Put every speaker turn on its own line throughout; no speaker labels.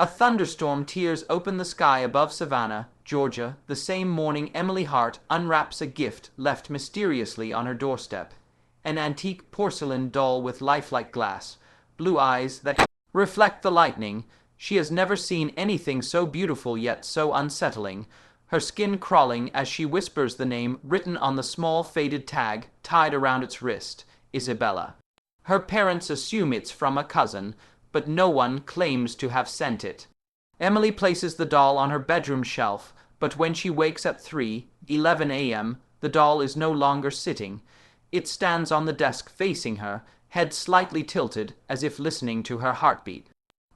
A thunderstorm tears open the sky above Savannah, Georgia, the same morning Emily Hart unwraps a gift left mysteriously on her doorstep. An antique porcelain doll with lifelike glass, blue eyes that reflect the lightning. She has never seen anything so beautiful yet so unsettling, her skin crawling as she whispers the name written on the small faded tag tied around its wrist, Isabella. Her parents assume it's from a cousin, but no one claims to have sent it. Emily places the doll on her bedroom shelf, but when she wakes at 3:11 a.m., the doll is no longer sitting. It stands on the desk facing her, head slightly tilted as if listening to her heartbeat.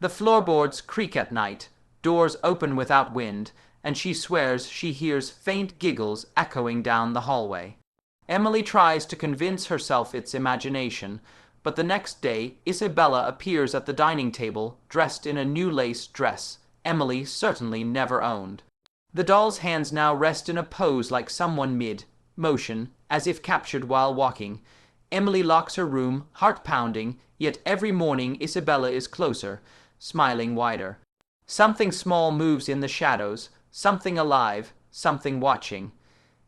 The floorboards creak at night, doors open without wind, and she swears she hears faint giggles echoing down the hallway. Emily tries to convince herself it's imagination, but the next day Isabella appears at the dining table dressed in a new lace dress Emily certainly never owned. The doll's hands now rest in a pose like someone mid-motion, as if captured while walking. Emily locks her room, heart pounding, yet every morning Isabella is closer, smiling wider. Something small moves in the shadows, something alive, something watching.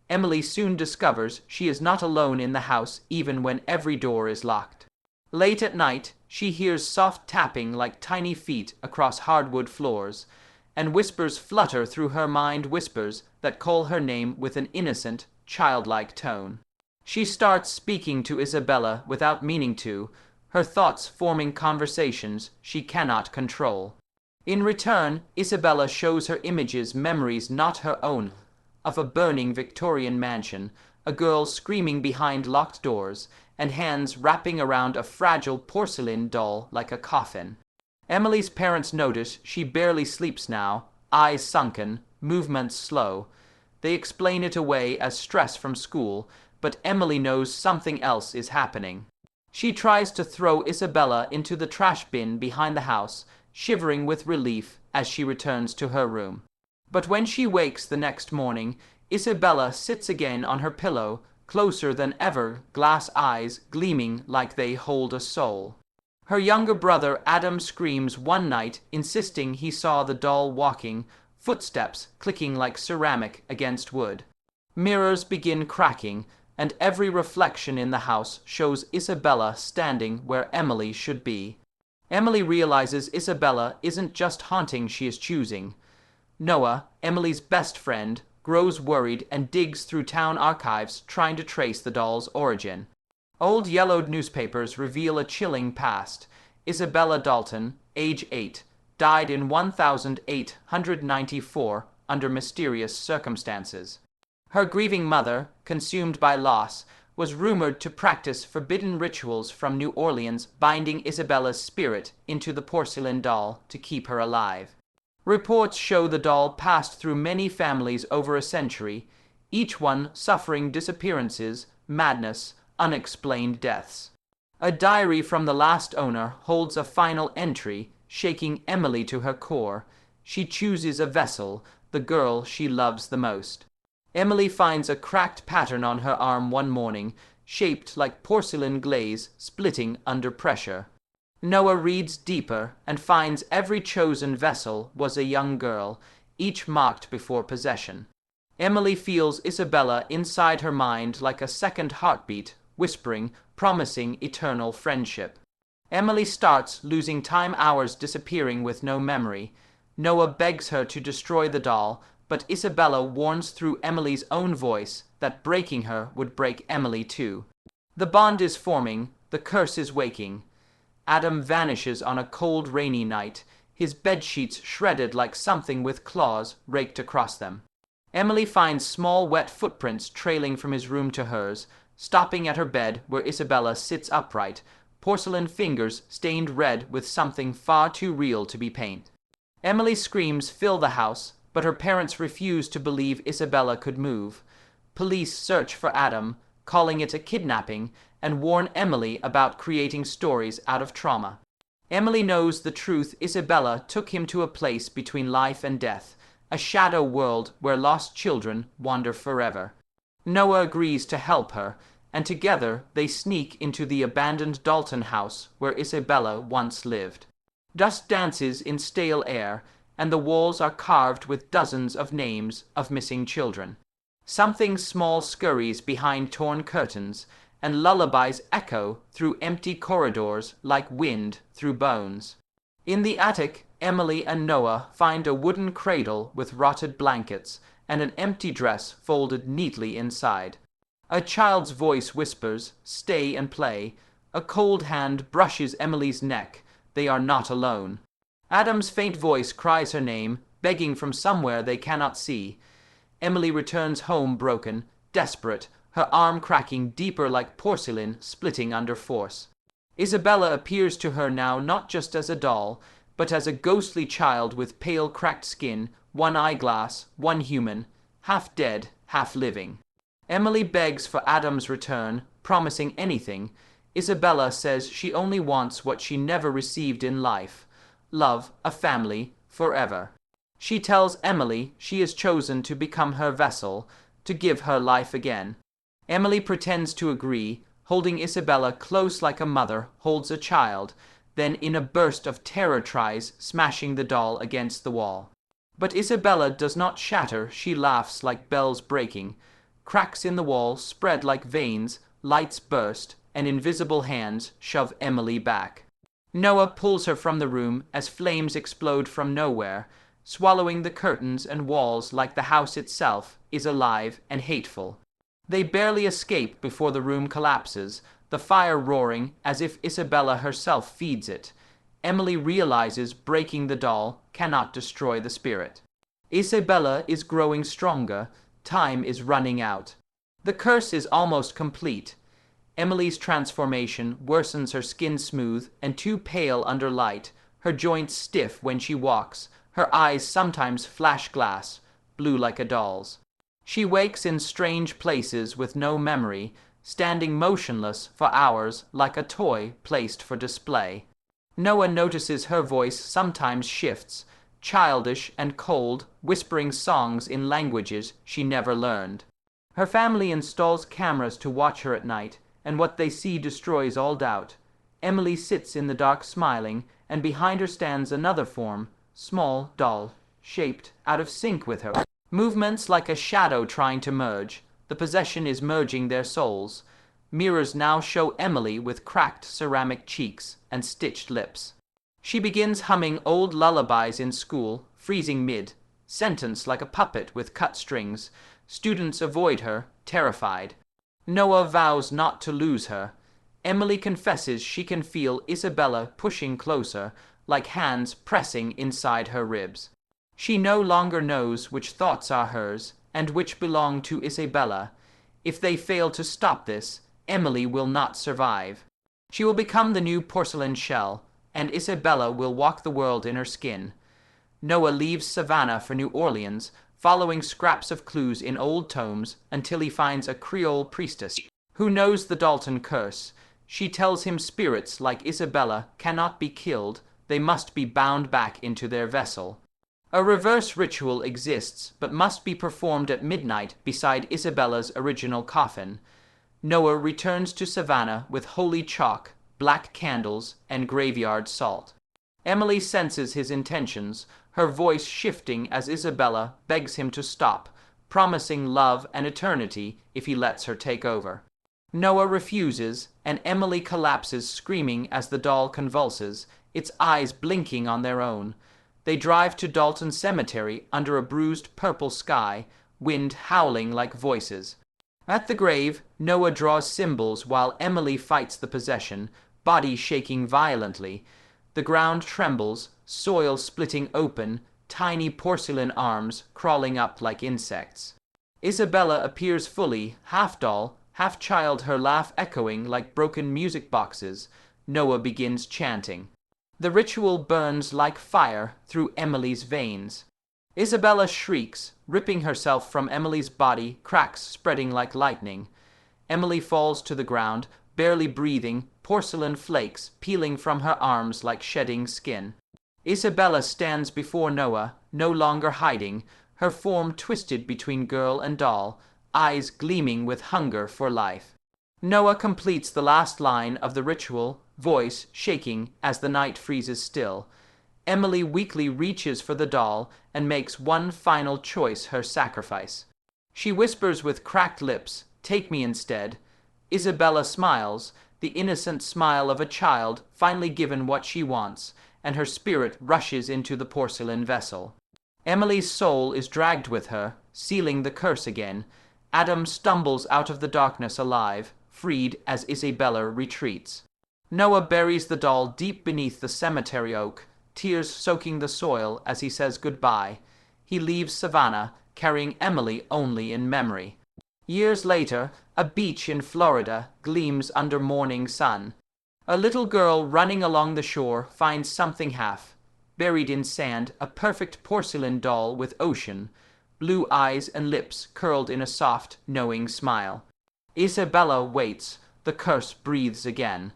Emily soon discovers she is not alone in the house even when every door is locked. Late at night, she hears soft tapping like tiny feet across hardwood floors, and whispers flutter through her mind, whispers that call her name with an innocent, childlike tone. She starts speaking to Isabella without meaning to, her thoughts forming conversations she cannot control. In return, Isabella shows her images, memories not her own, of a burning Victorian mansion, a girl screaming behind locked doors, and hands wrapping around a fragile porcelain doll like a coffin. Emily's parents notice she barely sleeps now, eyes sunken, movements slow. They explain it away as stress from school, but Emily knows something else is happening. She tries to throw Isabella into the trash bin behind the house, shivering with relief as she returns to her room. But when she wakes the next morning, Isabella sits again on her pillow, closer than ever, glass eyes gleaming like they hold a soul. Her younger brother Adam screams one night, insisting he saw the doll walking, footsteps clicking like ceramic against wood. Mirrors begin cracking, and every reflection in the house shows Isabella standing where Emily should be. Emily realizes Isabella isn't just haunting she is choosing. Noah, Emily's best friend, grows worried and digs through town archives trying to trace the doll's origin. Old yellowed newspapers reveal a chilling past. Isabella Dalton, age 8, died in 1894 under mysterious circumstances. Her grieving mother, consumed by loss, was rumored to practice forbidden rituals from New Orleans, binding Isabella's spirit into the porcelain doll to keep her alive. Reports show the doll passed through many families over a century, each one suffering disappearances, madness, unexplained deaths. A diary from the last owner holds a final entry, shaking Emily to her core. She chooses a vessel, the girl she loves the most. Emily finds a cracked pattern on her arm one morning, shaped like porcelain glaze splitting under pressure. Noah reads deeper and finds every chosen vessel was a young girl, each marked before possession. Emily feels Isabella inside her mind like a second heartbeat, whispering, promising eternal friendship. Emily starts losing time, hours disappearing with no memory. Noah begs her to destroy the doll, but Isabella warns through Emily's own voice that breaking her would break Emily too. The bond is forming, the curse is waking. Adam vanishes on a cold, rainy night, his bedsheets shredded like something with claws raked across them. Emily finds small, wet footprints trailing from his room to hers, stopping at her bed where Isabella sits upright, porcelain fingers stained red with something far too real to be paint. Emily's screams fill the house, but her parents refuse to believe Isabella could move. Police search for Adam, calling it a kidnapping, and warn Emily about creating stories out of trauma. Emily knows the truth. Isabella took him to a place between life and death, a shadow world where lost children wander forever. Noah agrees to help her, and together they sneak into the abandoned Dalton house where Isabella once lived. Dust dances in stale air, and the walls are carved with dozens of names of missing children. Something small scurries behind torn curtains, and lullabies echo through empty corridors like wind through bones. In the attic, Emily and Noah find a wooden cradle with rotted blankets and an empty dress folded neatly inside. A child's voice whispers, "Stay and play." A cold hand brushes Emily's neck. They are not alone. Adam's faint voice cries her name, begging from somewhere they cannot see. Emily returns home broken, desperate, her arm cracking deeper like porcelain splitting under force. Isabella appears to her now not just as a doll, but as a ghostly child with pale cracked skin, one eyeglass, one human, half dead, half living. Emily begs for Adam's return, promising anything. Isabella says she only wants what she never received in life: love, a family, forever. She tells Emily she has chosen to become her vessel, to give her life again. Emily pretends to agree, holding Isabella close like a mother holds a child, then in a burst of terror tries smashing the doll against the wall. But Isabella does not shatter, she laughs like bells breaking. Cracks in the wall spread like veins, lights burst, and invisible hands shove Emily back. Noah pulls her from the room as flames explode from nowhere, swallowing the curtains and walls like the house itself is alive and hateful. They barely escape before the room collapses, the fire roaring as if Isabella herself feeds it. Emily realizes breaking the doll cannot destroy the spirit. Isabella is growing stronger. Time is running out. The curse is almost complete. Emily's transformation worsens her skin smooth and too pale under light, her joints stiff when she walks, her eyes sometimes flash glass, blue like a doll's. She wakes in strange places with no memory, standing motionless for hours like a toy placed for display. Noah notices her voice sometimes shifts, childish and cold, whispering songs in languages she never learned. Her family installs cameras to watch her at night, and what they see destroys all doubt. Emily sits in the dark smiling, and behind her stands another form, small, dull, shaped, out of sync with her. Movements like a shadow trying to merge. The possession is merging their souls. Mirrors now show Emily with cracked ceramic cheeks and stitched lips. She begins humming old lullabies in school, freezing mid, sentence like a puppet with cut strings. Students avoid her, terrified. Noah vows not to lose her. Emily confesses she can feel Isabella pushing closer, like hands pressing inside her ribs. She no longer knows which thoughts are hers and which belong to Isabella. If they fail to stop this, Emily will not survive. She will become the new porcelain shell, and Isabella will walk the world in her skin. Noah leaves Savannah for New Orleans, following scraps of clues in old tomes until he finds a Creole priestess who knows the Dalton curse. She tells him spirits like Isabella cannot be killed, they must be bound back into their vessel. A reverse ritual exists, but must be performed at midnight beside Isabella's original coffin. Noah returns to Savannah with holy chalk, black candles, and graveyard salt. Emily senses his intentions, her voice shifting as Isabella begs him to stop, promising love and eternity if he lets her take over. Noah refuses, and Emily collapses screaming as the doll convulses, its eyes blinking on their own. They drive to Dalton Cemetery under a bruised purple sky, wind howling like voices. At the grave, Noah draws symbols while Emily fights the possession, body shaking violently. The ground trembles, soil splitting open, tiny porcelain arms crawling up like insects. Isabella appears fully, half doll, half child, her laugh echoing like broken music boxes. Noah begins chanting. The ritual burns like fire through Emily's veins. Isabella shrieks, ripping herself from Emily's body, cracks spreading like lightning. Emily falls to the ground, barely breathing, porcelain flakes peeling from her arms like shedding skin. Isabella stands before Noah, no longer hiding, her form twisted between girl and doll, eyes gleaming with hunger for life. Noah completes the last line of the ritual, voice shaking as the night freezes still. Emily weakly reaches for the doll and makes one final choice her sacrifice. She whispers with cracked lips, "Take me instead." Isabella smiles, the innocent smile of a child finally given what she wants, and her spirit rushes into the porcelain vessel. Emily's soul is dragged with her, sealing the curse again. Adam stumbles out of the darkness alive, freed as Isabella retreats. Noah buries the doll deep beneath the cemetery oak, tears soaking the soil as he says goodbye. He leaves Savannah, carrying Emily only in memory. Years later, a beach in Florida gleams under morning sun. A little girl running along the shore finds something half buried in sand, a perfect porcelain doll with ocean, blue eyes and lips curled in a soft, knowing smile. Isabella waits. The curse breathes again.